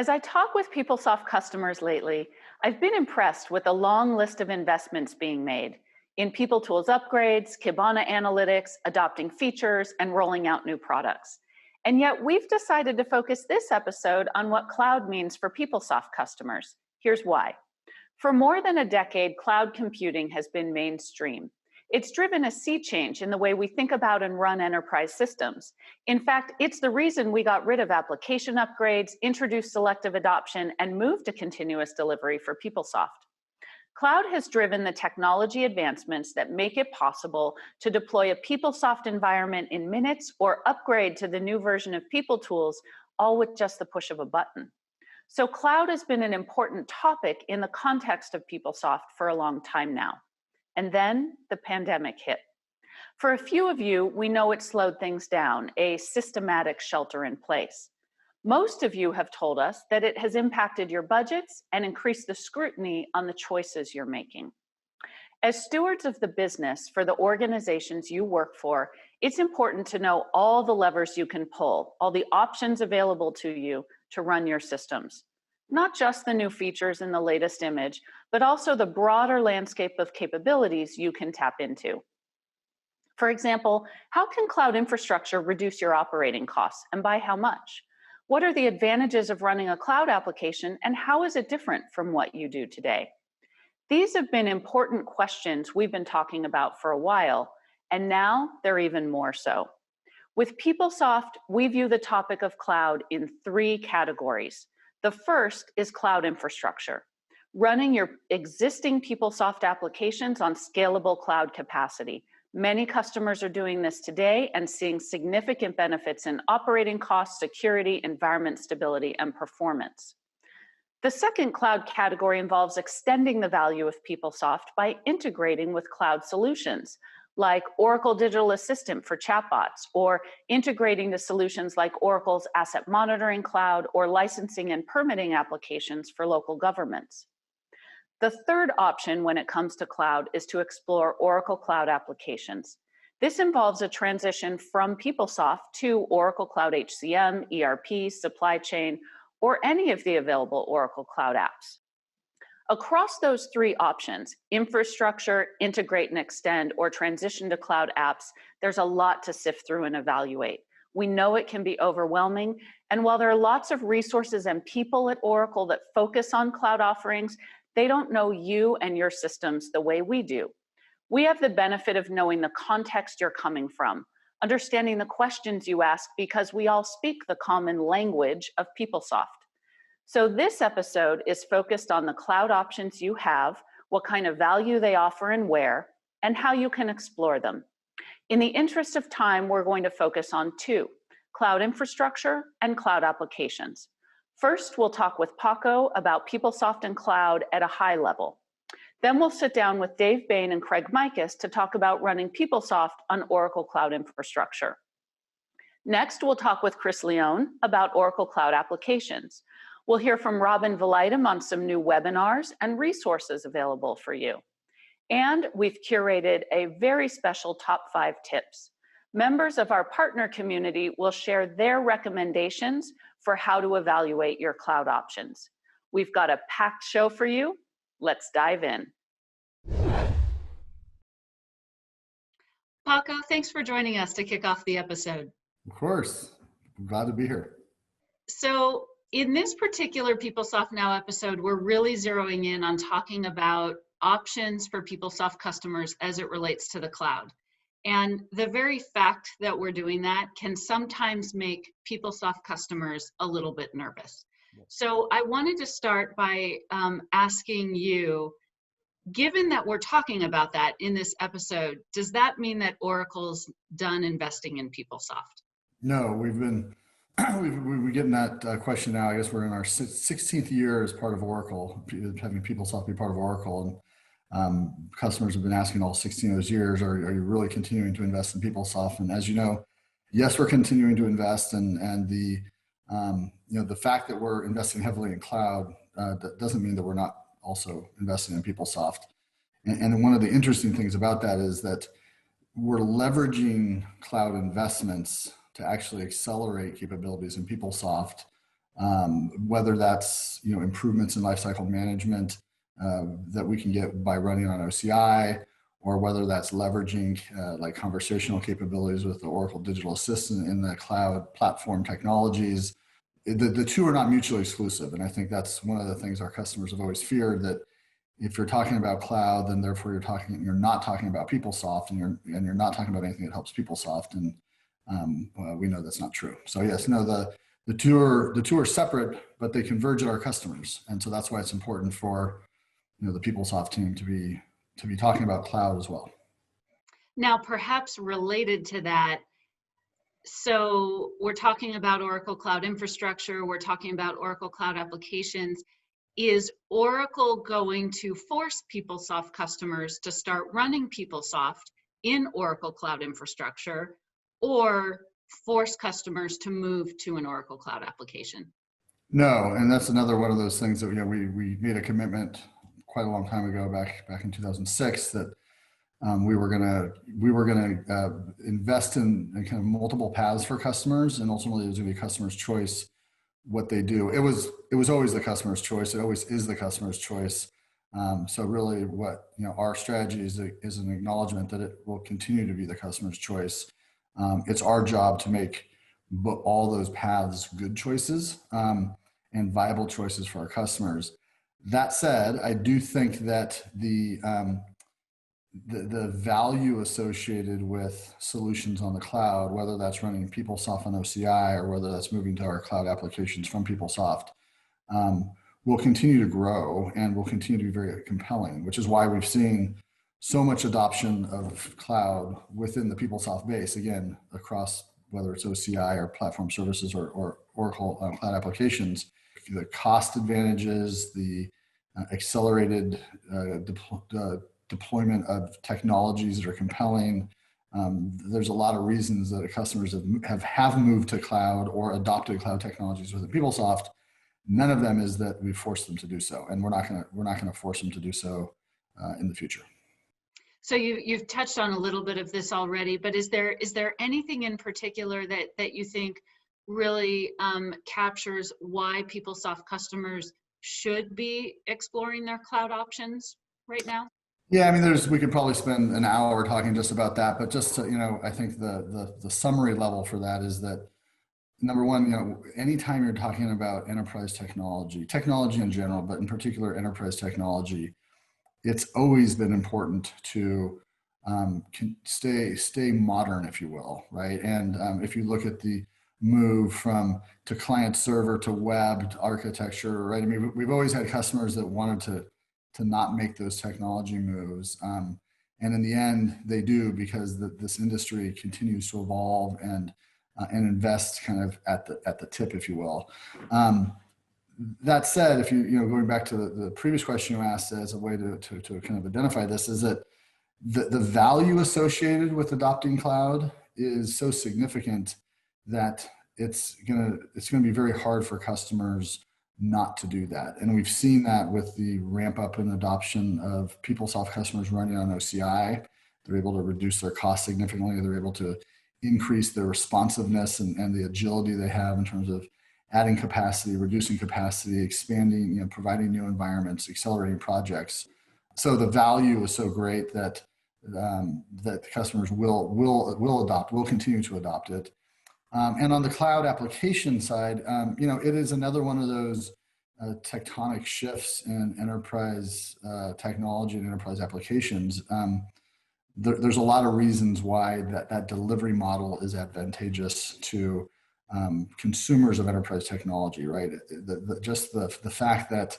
As I talk with PeopleSoft customers lately, I've been impressed with the long list of investments being made in People Tools upgrades, Kibana analytics, adopting features, and rolling out new products. And yet we've decided to focus this episode on what cloud means for PeopleSoft customers. Here's why. For more than a decade, cloud computing has been mainstream. It's driven a sea change in the way we think about and run enterprise systems. In fact, it's the reason we got rid of application upgrades, introduced selective adoption, and moved to continuous delivery for PeopleSoft. Cloud has driven the technology advancements that make it possible to deploy a PeopleSoft environment in minutes or upgrade to the new version of PeopleTools, all with just the push of a button. So cloud has been an important topic in the context of PeopleSoft for a long time now. And then the pandemic hit. For a few of you, we know it slowed things down, a systematic shelter in place. Most of you have told us that it has impacted your budgets and increased the scrutiny on the choices you're making. As stewards of the business for the organizations you work for, it's important to know all the levers you can pull, all the options available to you to run your systems. Not just the new features in the latest image, but also the broader landscape of capabilities you can tap into. For example, how can cloud infrastructure reduce your operating costs, and by how much? What are the advantages of running a cloud application, and how is it different from what you do today? These have been important questions we've been talking about for a while, and now they're even more so. With PeopleSoft, we view the topic of cloud in three categories. The first is cloud infrastructure, running your existing PeopleSoft applications on scalable cloud capacity. Many customers are doing this today and seeing significant benefits in operating costs, security, environment stability, and performance. The second cloud category involves extending the value of PeopleSoft by integrating with cloud solutions, like Oracle Digital Assistant for chatbots, or integrating to solutions like Oracle's Asset Monitoring Cloud or licensing and permitting applications for local governments. The third option when it comes to cloud is to explore Oracle Cloud applications. This involves a transition from PeopleSoft to Oracle Cloud HCM, ERP, supply chain, or any of the available Oracle Cloud apps. Across those three options, infrastructure, integrate and extend, or transition to cloud apps, there's a lot to sift through and evaluate. We know it can be overwhelming, and while there are lots of resources and people at Oracle that focus on cloud offerings, they don't know you and your systems the way we do. We have the benefit of knowing the context you're coming from, understanding the questions you ask because we all speak the common language of PeopleSoft. So this episode is focused on the cloud options you have, what kind of value they offer and where, and how you can explore them. In the interest of time, we're going to focus on two, cloud infrastructure and cloud applications. First, we'll talk with Paco about PeopleSoft and cloud at a high level. Then we'll sit down with Dave Bain and Craig Mikas to talk about running PeopleSoft on Oracle Cloud Infrastructure. Next, we'll talk with Chris Leone about Oracle Cloud Applications. We'll hear from Robin Valitem on some new webinars and resources available for you. And we've curated a very special top 5 tips. Members of our partner community will share their recommendations for how to evaluate your cloud options. We've got a packed show for you. Let's dive in. Paco, thanks for joining us to kick off the episode. Of course, I'm glad to be here. So in this particular PeopleSoft Now episode, we're really zeroing in on talking about options for PeopleSoft customers as it relates to the cloud. And the very fact that we're doing that can sometimes make PeopleSoft customers a little bit nervous. So I wanted to start by asking you, given that we're talking about that in this episode, does that mean that Oracle's done investing in PeopleSoft? No, we've been getting that question now. I guess we're in our 16th year as part of Oracle, having PeopleSoft be part of Oracle. And customers have been asking all 16 of those years, are you really continuing to invest in PeopleSoft? And as you know, yes, we're continuing to invest. And the fact that we're investing heavily in cloud that doesn't mean that we're not also investing in PeopleSoft. And one of the interesting things about that is that we're leveraging cloud investments to actually accelerate capabilities in PeopleSoft whether that's, improvements in lifecycle management that we can get by running on OCI, or whether that's leveraging like conversational capabilities with the Oracle Digital Assistant in the cloud platform technologies. The two are not mutually exclusive. And I think that's one of the things our customers have always feared, that if you're talking about cloud, then therefore you're not talking about PeopleSoft, and you're not talking about anything that helps PeopleSoft. And we know that's not true. So yes, no, the two are separate, but they converge at our customers. And so that's why it's important for, the PeopleSoft team to be talking about cloud as well. Now, perhaps related to that, so we're talking about Oracle Cloud Infrastructure, we're talking about Oracle Cloud Applications. Is Oracle going to force PeopleSoft customers to start running PeopleSoft in Oracle Cloud Infrastructure, or force customers to move to an Oracle Cloud application? No, and that's another one of those things that we made a commitment quite a long time ago, back in 2006, that we were gonna invest in kind of multiple paths for customers, and ultimately it was gonna be customer's choice what they do. It was always the customer's choice. It always is the customer's choice. So really, what our strategy is an acknowledgement that it will continue to be the customer's choice. It's our job to make all those paths good choices and viable choices for our customers. That said, I do think that the value associated with solutions on the cloud, whether that's running PeopleSoft on OCI or whether that's moving to our cloud applications from PeopleSoft, will continue to grow and will continue to be very compelling, which is why we've seen so much adoption of cloud within the PeopleSoft base, again, across whether it's OCI or platform services or Oracle cloud applications. The cost advantages, the accelerated deployment of technologies that are compelling. There's a lot of reasons that customers have moved to cloud or adopted cloud technologies within PeopleSoft. None of them is that we forced them to do so, and we're not going to force them to do so in the future. So you've touched on a little bit of this already, but is there anything in particular that you think really captures why PeopleSoft customers should be exploring their cloud options right now? Yeah, I mean, we could probably spend an hour talking just about that, but just to, I think the summary level for that is that, number one, anytime you're talking about enterprise technology in general, but in particular enterprise technology, it's always been important to stay modern, if you will, right? And if you look at the move to client server to web architecture, right? I mean, we've always had customers that wanted to not make those technology moves, and in the end, they do, because this industry continues to evolve and invest kind of at the tip, if you will. That said, if going back to the previous question you asked as a way to kind of identify this, is that the value associated with adopting cloud is so significant that it's gonna be very hard for customers not to do that. And we've seen that with the ramp up in adoption of PeopleSoft customers running on OCI. They're able to reduce their costs significantly. They're able to increase their responsiveness and the agility they have in terms of adding capacity, reducing capacity, expanding, providing new environments, accelerating projects. So the value is so great that the customers will adopt, will continue to adopt it. And on the cloud application side, it is another one of those tectonic shifts in enterprise technology and enterprise applications. There's a lot of reasons why that delivery model is advantageous to consumers of enterprise technology, right? Just the fact that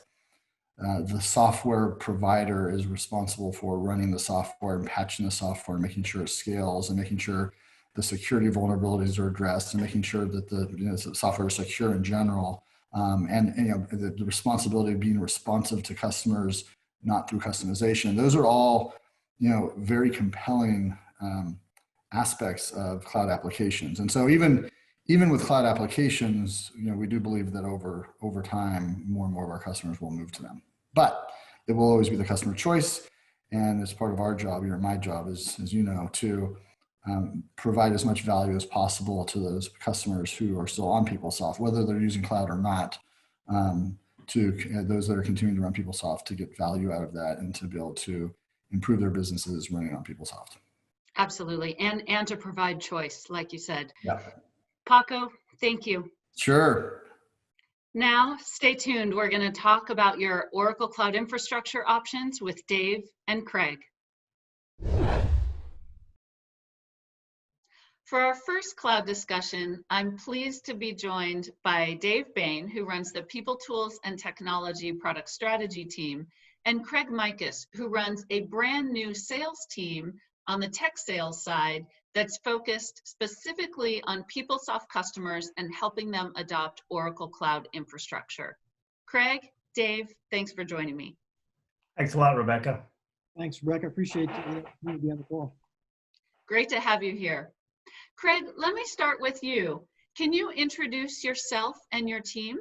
the software provider is responsible for running the software and patching the software, and making sure it scales, and making sure the security vulnerabilities are addressed, and making sure that the software is secure in general, and the responsibility of being responsive to customers, not through customization. Those are all very compelling aspects of cloud applications. And so even with cloud applications, we do believe that over time, more and more of our customers will move to them. But it will always be the customer choice, and it's part of our job, my job, as you know, to provide as much value as possible to those customers who are still on PeopleSoft, whether they're using cloud or not, to those that are continuing to run PeopleSoft to get value out of that and to be able to improve their businesses running on PeopleSoft. Absolutely. And to provide choice, like you said. Yeah. Paco, thank you. Sure. Now, stay tuned. We're going to talk about your Oracle Cloud Infrastructure options with Dave and Craig. For our first cloud discussion, I'm pleased to be joined by Dave Bain, who runs the People Tools and Technology Product Strategy team, and Craig Mikas, who runs a brand new sales team on the tech sales side that's focused specifically on PeopleSoft customers and helping them adopt Oracle Cloud Infrastructure. Craig, Dave, thanks for joining me. Thanks a lot, Rebekah. Thanks, Rebekah. Appreciate you being on the call. Great to have you here. Craig, let me start with you. Can you introduce yourself and your team?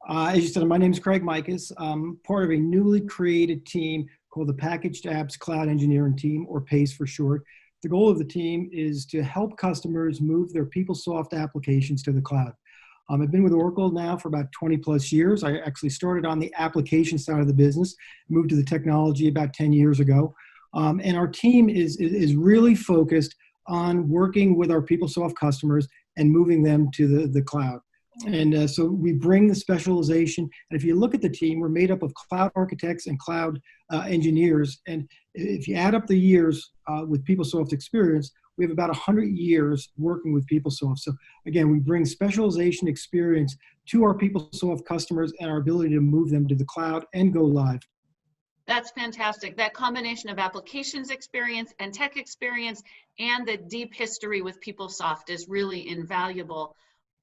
As you said, my name is Craig Mikas. I'm part of a newly created team called the Packaged Apps Cloud Engineering Team, or PACE for short. The goal of the team is to help customers move their PeopleSoft applications to the cloud. I've been with Oracle now for about 20 plus years. I actually started on the application side of the business, moved to the technology about 10 years ago. And our team is really focused on working with our PeopleSoft customers and moving them to the cloud. And so we bring the specialization. And if you look at the team, we're made up of cloud architects and cloud engineers. And if you add up the years with PeopleSoft experience, we have about 100 years working with PeopleSoft. So again, we bring specialization experience to our PeopleSoft customers and our ability to move them to the cloud and go live. That's fantastic. That combination of applications experience and tech experience and the deep history with PeopleSoft is really invaluable.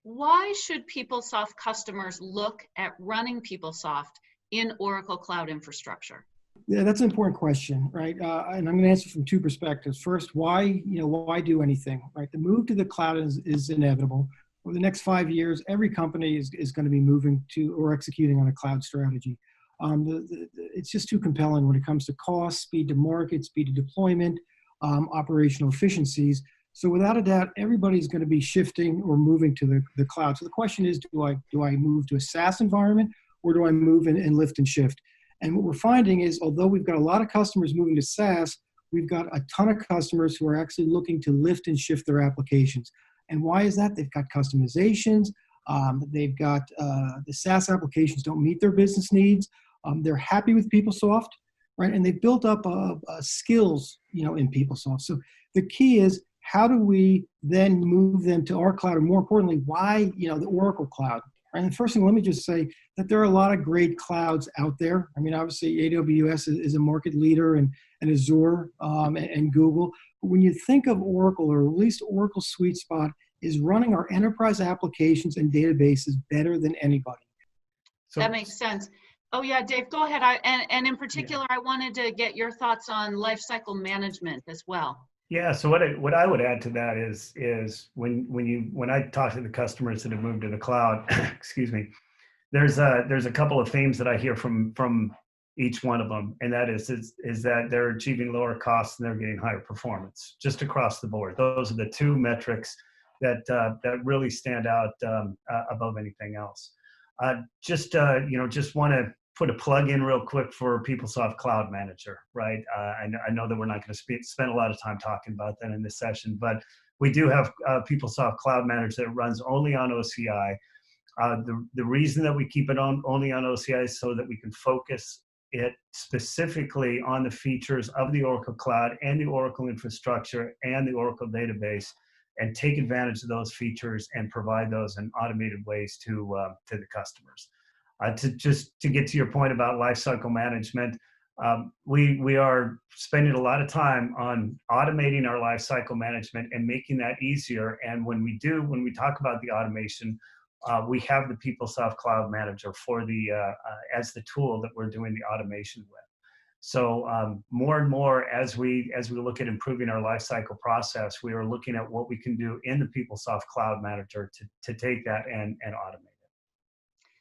Why should PeopleSoft customers look at running PeopleSoft in Oracle Cloud Infrastructure? Yeah, that's an important question, right? And I'm going to answer from two perspectives. First, why do anything, right? The move to the cloud is inevitable. Over the next 5 years, every company is going to be moving to or executing on a cloud strategy. It's just too compelling when it comes to cost, speed to market, speed to deployment, operational efficiencies. So without a doubt, everybody's going to be shifting or moving to the cloud. So the question is, do I move to a SaaS environment, or do I move and lift and shift? And what we're finding is, although we've got a lot of customers moving to SaaS, we've got a ton of customers who are actually looking to lift and shift their applications. And why is that? They've got customizations. They've got the SaaS applications don't meet their business needs. They're happy with PeopleSoft, right? And they've built up skills, in PeopleSoft. So the key is, how do we then move them to our cloud? And more importantly, why, the Oracle Cloud? Right? And first thing, let me just say that there are a lot of great clouds out there. I mean, obviously, AWS is a market leader, and Azure and Google. But when you think of Oracle, or at least Oracle's sweet spot is running our enterprise applications and databases better than anybody. So that makes sense. Oh yeah, Dave, go ahead. And in particular, I wanted to get your thoughts on lifecycle management as well. Yeah. So what I would add to that is when I talk to the customers that have moved to the cloud, excuse me, there's a couple of themes that I hear from each one of them, and that is that they're achieving lower costs and they're getting higher performance just across the board. Those are the two metrics that really stand out above anything else. Just want to put a plug in real quick for PeopleSoft Cloud Manager, right? I know that we're not going to spend a lot of time talking about that in this session, but we do have PeopleSoft Cloud Manager that runs only on OCI. The reason that we keep it only on OCI is so that we can focus it specifically on the features of the Oracle Cloud and the Oracle infrastructure and the Oracle database, and take advantage of those features and provide those in automated ways to the customers. To get to your point about lifecycle management, we are spending a lot of time on automating our lifecycle management and making that easier. And when we talk about the automation, we have the PeopleSoft Cloud Manager for as the tool that we're doing the automation with. So more and more, as we look at improving our lifecycle process, we are looking at what we can do in the PeopleSoft Cloud Manager to take that and automate it.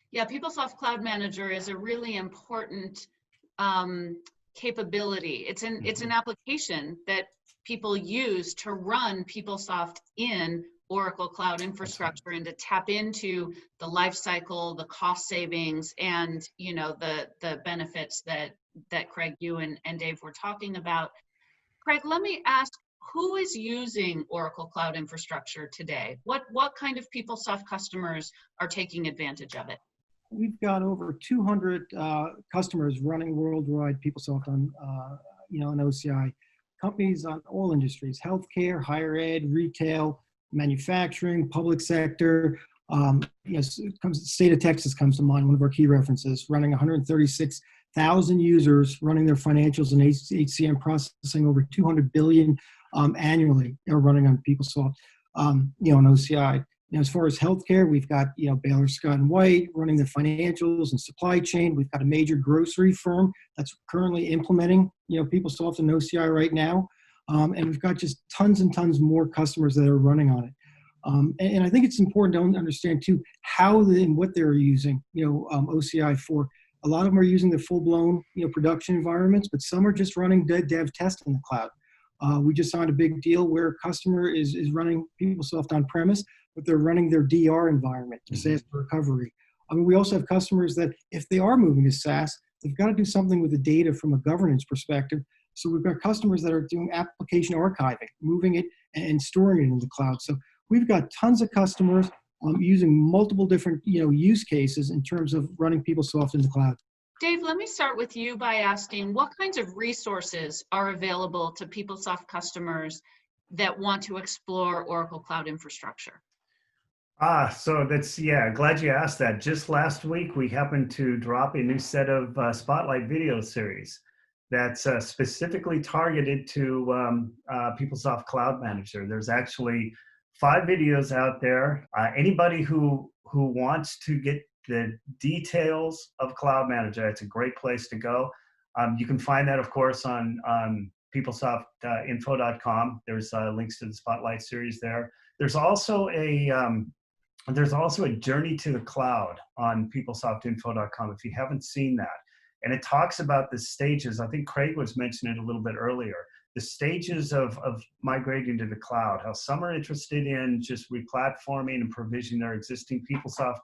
Yeah, PeopleSoft Cloud Manager is a really important capability. It's an application that people use to run PeopleSoft in Oracle Cloud Infrastructure and to tap into the life cycle, the cost savings, and the benefits that Craig, you and Dave were talking about. Craig, let me ask, who is using Oracle Cloud Infrastructure today? What kind of PeopleSoft customers are taking advantage of it? We've got over 200 customers running worldwide PeopleSoft on, on OCI. Companies on all industries: healthcare, higher ed, retail, manufacturing, public sector. The state of Texas comes to mind, one of our key references, running 136,000 users running their financials and HCM, processing over 200 billion annually. They're running on PeopleSoft, on OCI. As far as healthcare, we've got Baylor Scott & White running the financials and supply chain. We've got a major grocery firm that's currently implementing PeopleSoft and OCI right now, and we've got just tons and tons more customers that are running on it. And I think it's important to understand too how and what they're using OCI for. A lot of them are using the full-blown production environments, but some are just running dev test in the cloud. We just signed a big deal where a customer is running PeopleSoft on premise, but they're running their DR environment, disaster recovery. We also have customers that if they are moving to SaaS, they've got to do something with the data from a governance perspective. So we've got customers that are doing application archiving, moving it and storing it in the cloud. So we've got tons of customers using multiple different use cases in terms of running PeopleSoft in the cloud. Dave, let me start with you by asking, what kinds of resources are available to PeopleSoft customers that want to explore Oracle Cloud Infrastructure? So that's, glad you asked that. Just last week, we happened to drop a new set of Spotlight video series that's specifically targeted to PeopleSoft Cloud Manager. There's actually 5 videos out there. Anybody who wants to get the details of Cloud Manager, it's a great place to go. You can find that, of course, on PeopleSoftInfo.com. There's links to the Spotlight series there. There's also a journey to the cloud on PeopleSoftInfo.com if you haven't seen that. And it talks about the stages. I think Craig was mentioning it a little bit earlier. The stages of migrating to the cloud, how some are interested in just replatforming and provisioning their existing PeopleSoft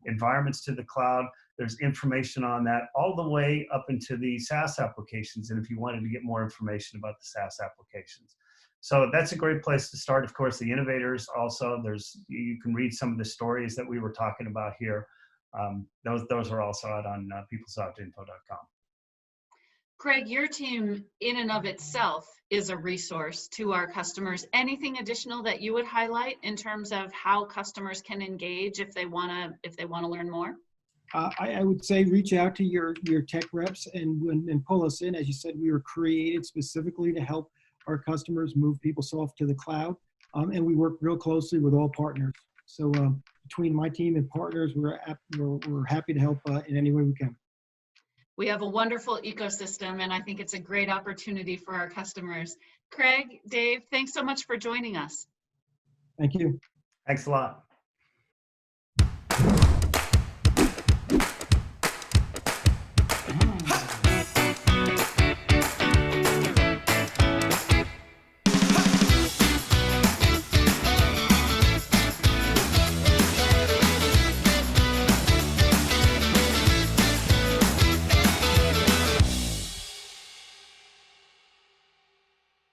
environments to the cloud. There's information on that all the way up into the SaaS applications. And if you wanted to get more information about the SaaS applications. So that's a great place to start. Of course, the innovators also, you can read some of the stories that we were talking about here. Those are also out on PeopleSoftInfo.com. Craig, your team in and of itself is a resource to our customers. Anything additional that you would highlight in terms of how customers can engage if they want to learn more? I would say reach out to your tech reps and pull us in. As you said, we were created specifically to help our customers move PeopleSoft to the cloud, and we work real closely with all partners. So between my team and partners, we're happy to help in any way we can. We have a wonderful ecosystem, and I think it's a great opportunity for our customers. Craig, Dave, thanks so much for joining us. Thank you. Thanks a lot.